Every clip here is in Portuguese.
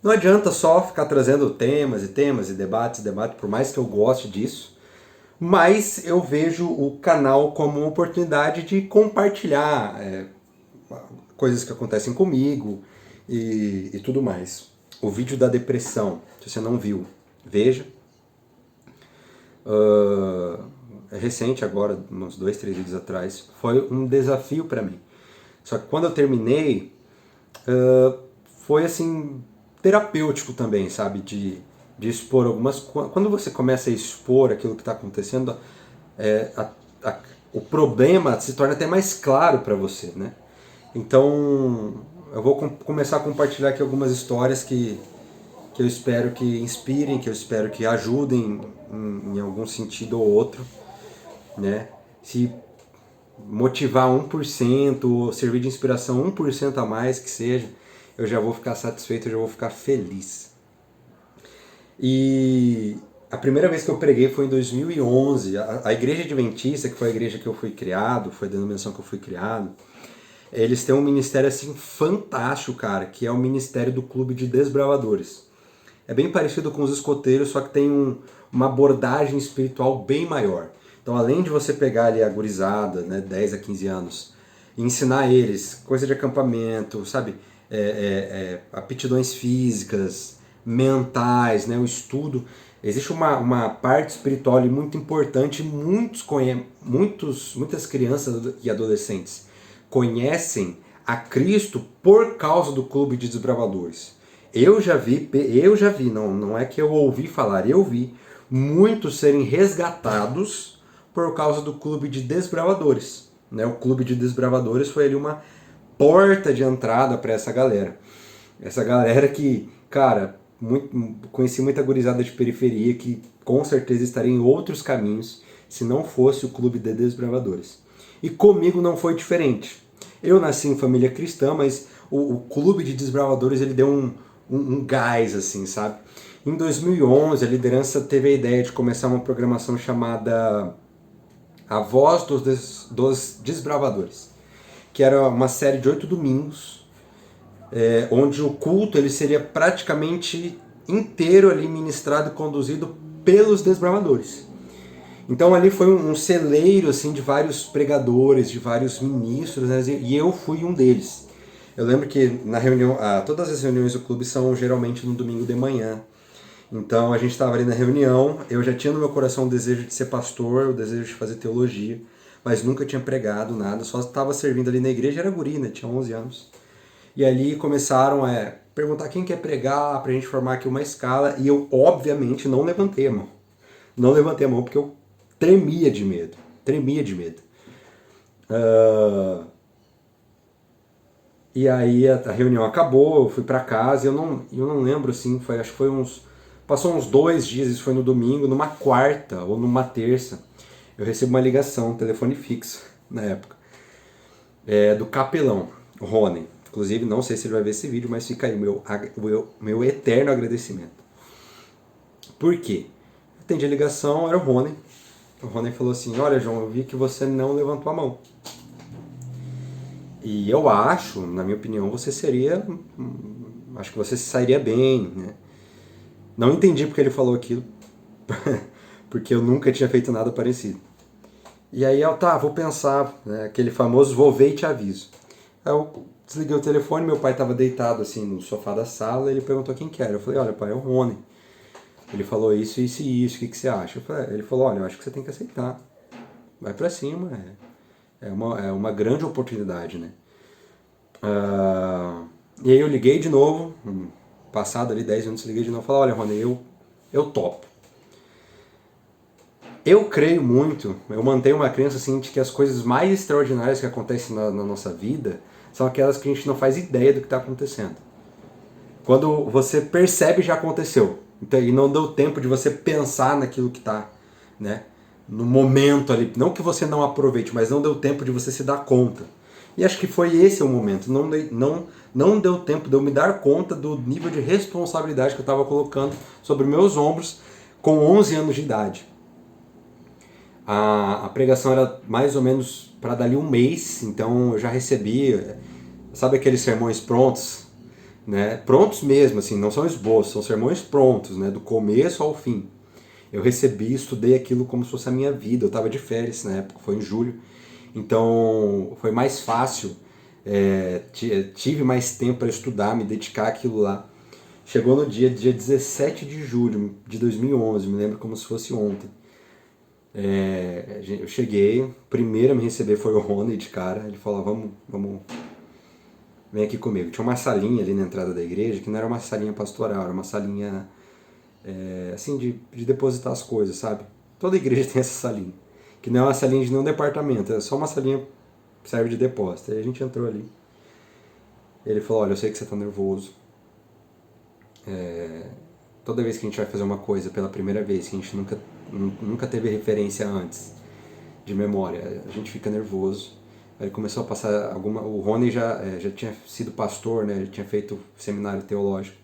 Não adianta só ficar trazendo temas e temas e debates, por mais que eu goste disso, mas eu vejo o canal como uma oportunidade de compartilhar coisas que acontecem comigo e tudo mais. O vídeo da depressão, se você não viu, veja. Uh, é recente agora, uns 2, 3 vídeos atrás. Foi um desafio para mim. Só que quando eu terminei, foi assim, terapêutico também, sabe? De expor algumas coisas. Quando você começa a expor aquilo que está acontecendo, é, a, a, o problema se torna até mais claro para você, né? Então, eu vou começar a compartilhar aqui algumas histórias que eu espero que inspirem, que eu espero que ajudem em algum sentido ou outro, né? Se motivar 1%, ou servir de inspiração 1% a mais que seja, eu já vou ficar satisfeito, eu já vou ficar feliz. E a primeira vez que eu preguei foi em 2011. A Igreja Adventista, que foi a igreja que eu fui criado, foi a denominação que eu fui criado, eles têm um ministério assim fantástico, cara, que é o ministério do Clube de Desbravadores. É bem parecido com os escoteiros, só que tem uma abordagem espiritual bem maior. Então, além de você pegar ali a gurizada, né, 10 a 15 anos, e ensinar eles coisa de acampamento, sabe, aptidões físicas, mentais, né, o estudo, existe uma parte espiritual ali muito importante. Muitas crianças e adolescentes conhecem a Cristo por causa do Clube de Desbravadores. Não é que eu ouvi falar, eu vi muitos serem resgatados por causa do Clube de Desbravadores. Né? O Clube de Desbravadores foi ali uma porta de entrada para essa galera. Essa galera que, cara, conheci muita gurizada de periferia que com certeza estaria em outros caminhos se não fosse o Clube de Desbravadores. E comigo não foi diferente. Eu nasci em família cristã, mas o Clube de Desbravadores ele deu um gás, assim, sabe? Em 2011, a liderança teve a ideia de começar uma programação chamada A Voz dos Desbravadores, que era uma série de 8 domingos, onde o culto ele seria praticamente inteiro ali ministrado e conduzido pelos desbravadores. Então ali foi um celeiro assim de vários pregadores, de vários ministros, né? E eu fui um deles. Eu lembro que na reunião, todas as reuniões do clube são geralmente no domingo de manhã. Então a gente estava ali na reunião, eu já tinha no meu coração o desejo de ser pastor, o desejo de fazer teologia, mas nunca tinha pregado nada, só estava servindo ali na igreja, era guri, né? Tinha 11 anos. E ali começaram a perguntar quem quer pregar, pra gente formar aqui uma escala, e eu obviamente não levantei a mão. Não levantei a mão porque eu tremia de medo, tremia de medo. E aí a reunião acabou, eu fui para casa, eu não lembro assim, acho que foi passou uns 2 dias, isso foi no domingo, numa quarta ou numa terça, eu recebo uma ligação, um telefone fixo na época, do capelão, o Rony. Inclusive, não sei se ele vai ver esse vídeo, mas fica aí meu eterno agradecimento. Por quê? Eu atendi a ligação, era o Rony. O Rony falou assim: olha, João, eu vi que você não levantou a mão. E eu acho, na minha opinião, acho que você se sairia bem, né? Não entendi porque ele falou aquilo, porque eu nunca tinha feito nada parecido. E aí vou pensar, né, aquele famoso vou ver e te aviso. Aí eu desliguei o telefone, meu pai estava deitado assim no sofá da sala, ele perguntou quem que era. Eu falei: olha, pai, é o Rony. Ele falou isso, isso e isso, o que você acha? Ele falou: olha, eu acho que você tem que aceitar. Vai pra cima, é uma grande oportunidade, né? E aí eu liguei de novo, passado ali 10 minutos, liguei de novo e falei: olha, Rony, eu topo. Eu creio muito, eu mantenho uma crença assim de que as coisas mais extraordinárias que acontecem na nossa vida são aquelas que a gente não faz ideia do que está acontecendo. Quando você percebe, já aconteceu. Então, e não deu tempo de você pensar naquilo que está, né, no momento ali. Não que você não aproveite, mas não deu tempo de você se dar conta. E acho que foi esse o momento. Não deu tempo de eu me dar conta do nível de responsabilidade que eu estava colocando sobre meus ombros com 11 anos de idade. A pregação era mais ou menos para dali um mês, então eu já recebi, sabe aqueles sermões prontos, né? Prontos mesmo, assim, não são esboços, são sermões prontos, né? Do começo ao fim. Eu recebi, estudei aquilo como se fosse a minha vida. Eu estava de férias na época, foi em julho. Então foi mais fácil, tive mais tempo para estudar, me dedicar àquilo lá. Chegou no dia 17 de julho de 2011, me lembro como se fosse ontem. Eu cheguei, o primeiro a me receber foi o Rony de cara. Ele falou: vamos, vem aqui comigo. Tinha uma salinha ali na entrada da igreja que não era uma salinha pastoral, era uma salinha assim de depositar as coisas, sabe? Toda igreja tem essa salinha, que não é uma salinha de nenhum departamento, é só uma salinha que serve de depósito. Aí a gente entrou ali. Ele falou: olha, eu sei que você tá nervoso. Toda vez que a gente vai fazer uma coisa pela primeira vez, que a gente nunca teve referência antes, de memória, a gente fica nervoso. Aí ele começou a passar o Rony já tinha sido pastor, né? Ele tinha feito seminário teológico.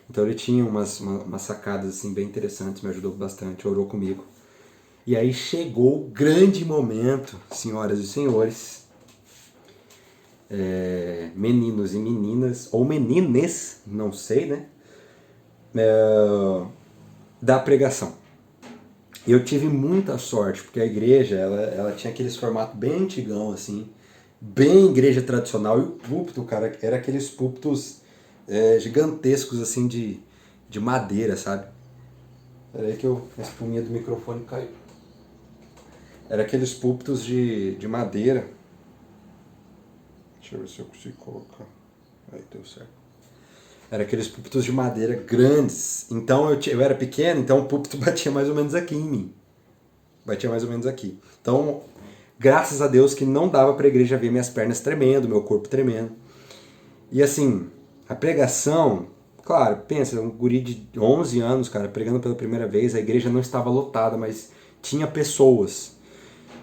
Então ele tinha umas sacadas assim bem interessantes, me ajudou bastante, orou comigo. E aí chegou o grande momento, senhoras e senhores, meninos e meninas, ou menines, não sei, né? Da pregação. E eu tive muita sorte, porque a igreja, ela tinha aqueles formatos bem antigão, assim, bem igreja tradicional, e o púlpito, cara, era aqueles púlpitos gigantescos, assim, de madeira, sabe? Peraí que a espuminha do microfone caiu. Era aqueles púlpitos de madeira. Deixa eu ver se eu consigo colocar. Aí, deu certo. Era aqueles púlpitos de madeira grandes. Então eu era pequeno, então o púlpito batia mais ou menos aqui em mim. Batia mais ou menos aqui. Então, graças a Deus que não dava pra igreja ver minhas pernas tremendo, meu corpo tremendo. E assim, a pregação, claro, pensa, um guri de 11 anos, cara, pregando pela primeira vez, a igreja não estava lotada, mas tinha pessoas.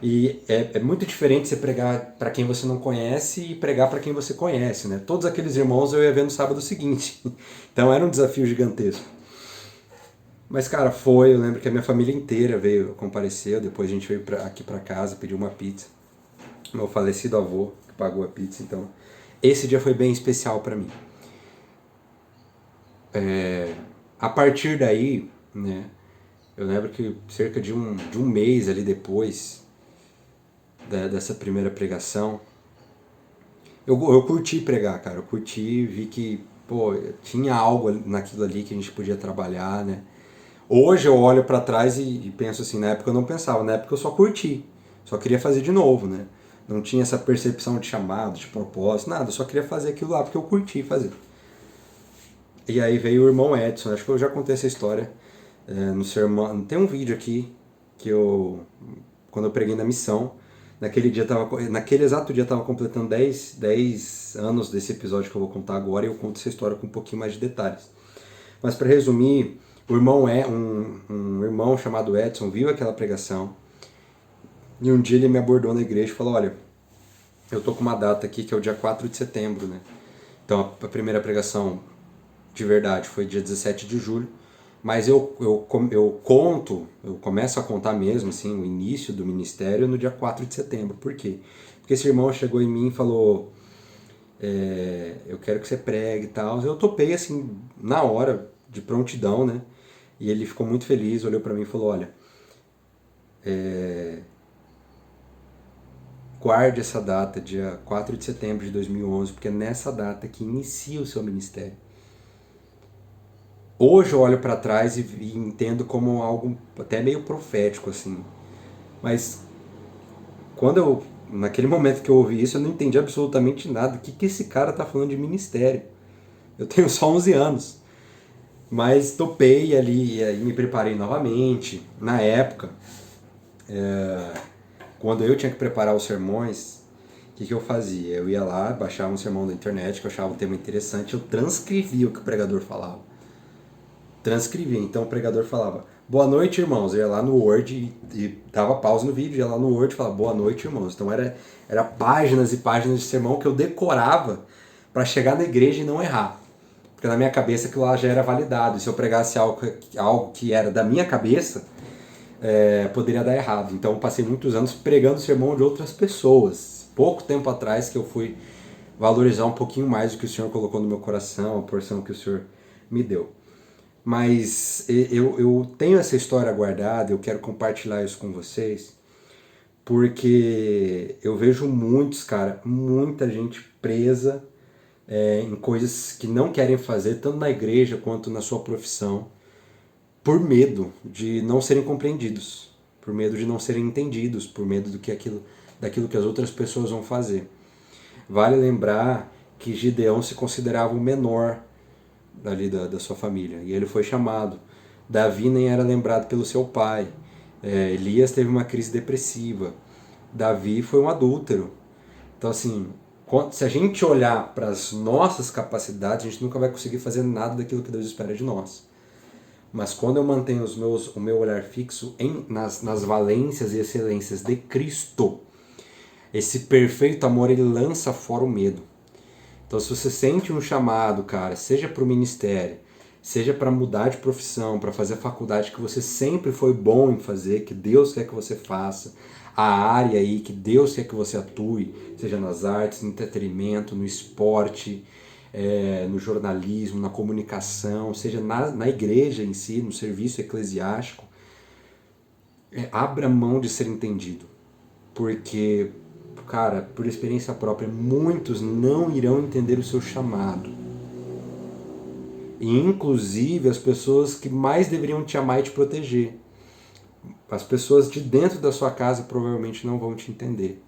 E é muito diferente você pregar para quem você não conhece e pregar para quem você conhece, né? Todos aqueles irmãos eu ia ver no sábado seguinte. Então era um desafio gigantesco. Mas, cara, eu lembro que a minha família inteira veio, compareceu, depois a gente veio aqui para casa, pediu uma pizza. Meu falecido avô que pagou a pizza, então esse dia foi bem especial para mim. A partir daí, né, eu lembro que cerca de um mês ali depois dessa primeira pregação, eu curti pregar, cara. Eu curti, vi que, pô, tinha algo naquilo ali que a gente podia trabalhar, né? Hoje eu olho pra trás e penso assim, na época eu não pensava, na época eu só curti. Só queria fazer de novo, né? Não tinha essa percepção de chamado, de propósito, nada. Eu só queria fazer aquilo lá porque eu curti fazer. E aí veio o irmão Edson, acho que eu já contei essa história no sermão. Tem um vídeo aqui que quando eu preguei na missão, naquele exato dia eu estava completando 10 anos desse episódio que eu vou contar agora, e eu conto essa história com um pouquinho mais de detalhes. Mas para resumir, o irmão um irmão chamado Edson viu aquela pregação, e um dia ele me abordou na igreja e falou: olha, eu tô com uma data aqui que é o dia 4 de setembro, né? Então a primeira pregação de verdade foi dia 17 de julho, mas eu começo a contar mesmo assim, o início do ministério no dia 4 de setembro. Por quê? Porque esse irmão chegou em mim e falou: eu quero que você pregue e tal. Eu topei assim, na hora, de prontidão, né? E ele ficou muito feliz, olhou pra mim e falou: olha, guarde essa data, dia 4 de setembro de 2011, porque é nessa data que inicia o seu ministério. Hoje eu olho para trás e entendo como algo até meio profético, assim. Mas naquele momento que eu ouvi isso, eu não entendi absolutamente nada. O que esse cara tá falando de ministério? Eu tenho só 11 anos. Mas topei ali e me preparei novamente. Na época, quando eu tinha que preparar os sermões, o que eu fazia? Eu ia lá, baixava um sermão da internet que eu achava um tema interessante, eu transcrevia o que o pregador falava. Transcrevia. Então o pregador falava: boa noite, irmãos. Eu ia lá no Word e dava pausa no vídeo, ia lá no Word e falava: boa noite, irmãos. Então era páginas e páginas de sermão que eu decorava para chegar na igreja e não errar. Porque na minha cabeça aquilo lá já era validado. E se eu pregasse algo que era da minha cabeça, poderia dar errado. Então eu passei muitos anos pregando o sermão de outras pessoas. Pouco tempo atrás que eu fui valorizar um pouquinho mais o que o Senhor colocou no meu coração, a porção que o Senhor me deu. Mas eu tenho essa história guardada, eu quero compartilhar isso com vocês, porque eu vejo muitos, cara, muita gente presa em coisas que não querem fazer, tanto na igreja quanto na sua profissão, por medo de não serem compreendidos, por medo de não serem entendidos, por medo daquilo que as outras pessoas vão fazer. Vale lembrar que Gideão se considerava o menor dali da sua família, e ele foi chamado. Davi nem era lembrado pelo seu pai. Elias teve uma crise depressiva. Davi foi um adúltero. Então, assim, se a gente olhar para as nossas capacidades, a gente nunca vai conseguir fazer nada daquilo que Deus espera de nós. Mas quando eu mantenho o meu olhar fixo nas valências e excelências de Cristo, esse perfeito amor, ele lança fora o medo. Então, se você sente um chamado, cara, seja para o ministério, seja para mudar de profissão, para fazer a faculdade que você sempre foi bom em fazer, que Deus quer que você faça, a área aí que Deus quer que você atue, seja nas artes, no entretenimento, no esporte, no jornalismo, na comunicação, seja na igreja em si, no serviço eclesiástico, abra mão de ser entendido. Porque, cara, por experiência própria, muitos não irão entender o seu chamado. E, inclusive, as pessoas que mais deveriam te amar e te proteger. As pessoas de dentro da sua casa provavelmente não vão te entender.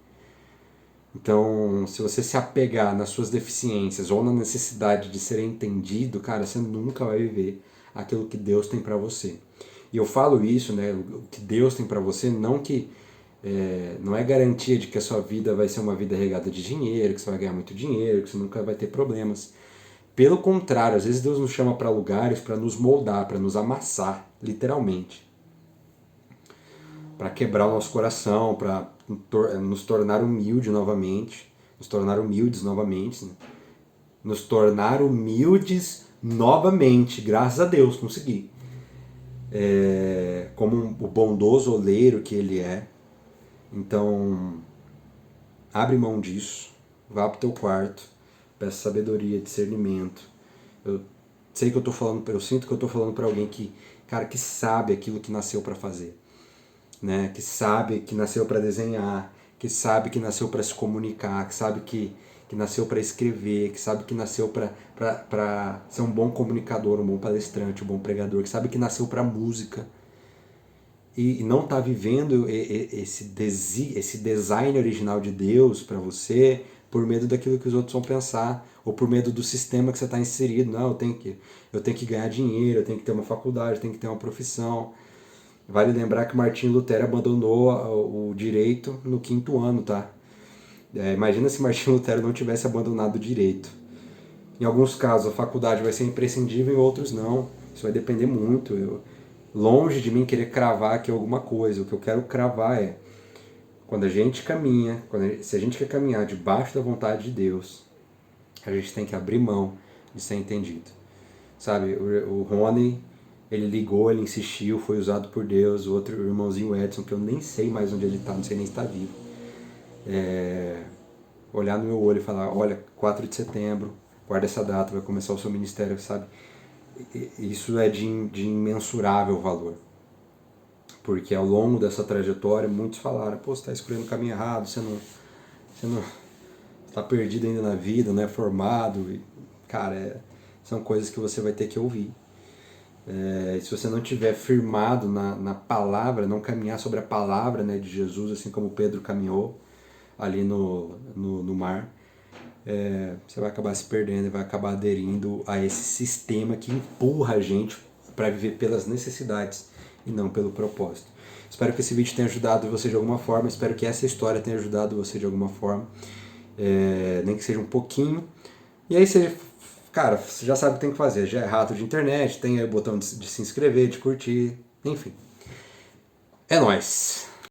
Então, se você se apegar nas suas deficiências ou na necessidade de ser entendido, cara, você nunca vai viver aquilo que Deus tem para você. E eu falo isso, né, o que Deus tem para você, não que não é garantia de que a sua vida vai ser uma vida regada de dinheiro, que você vai ganhar muito dinheiro, que você nunca vai ter problemas. Pelo contrário, às vezes Deus nos chama para lugares para nos moldar, para nos amassar, literalmente. Para quebrar o nosso coração, para nos tornar humildes novamente, nos tornar humildes novamente, né? Nos tornar humildes novamente, graças a Deus, consegui. Como o bondoso oleiro que Ele é. Então, abre mão disso, vá pro teu quarto, peça sabedoria, discernimento. Eu sei que eu tô falando, eu sinto que eu tô falando para alguém que, cara, que sabe aquilo que nasceu para fazer. Né, que sabe que nasceu para desenhar, que sabe que nasceu para se comunicar, que sabe que nasceu para escrever, que sabe que nasceu para ser um bom comunicador, um bom palestrante, um bom pregador, que sabe que nasceu para música e não está vivendo esse design original de Deus para você por medo daquilo que os outros vão pensar ou por medo do sistema que você está inserido. Não, eu tenho que ganhar dinheiro, eu tenho que ter uma faculdade, eu tenho que ter uma profissão. Vale lembrar que Martinho Lutero abandonou o direito no 5º ano, tá? Imagina se Martinho Lutero não tivesse abandonado o direito. Em alguns casos a faculdade vai ser imprescindível, em outros não. Isso vai depender muito. Longe de mim querer cravar aqui alguma coisa. O que eu quero cravar é, quando a gente caminha, se a gente quer caminhar debaixo da vontade de Deus, a gente tem que abrir mão de ser entendido. Sabe, o Rony, ele ligou, ele insistiu, foi usado por Deus. O outro irmãozinho Edson, que eu nem sei mais onde ele está, não sei nem se está vivo. Olhar no meu olho e falar, olha, 4 de setembro, guarda essa data, vai começar o seu ministério, sabe? Isso é de imensurável valor. Porque ao longo dessa trajetória, muitos falaram, pô, você está escolhendo o caminho errado, você não está perdido ainda na vida, não é formado. E, cara, são coisas que você vai ter que ouvir. Se você não tiver firmado na palavra, não caminhar sobre a palavra, né, de Jesus, assim como Pedro caminhou ali no mar, você vai acabar se perdendo e vai acabar aderindo a esse sistema que empurra a gente para viver pelas necessidades e não pelo propósito. Espero que esse vídeo tenha ajudado você de alguma forma, espero que essa história tenha ajudado você de alguma forma, nem que seja um pouquinho. E aí você, cara, você já sabe o que tem que fazer, já é rato de internet, tem aí o botão de se inscrever, de curtir, enfim. É nóis!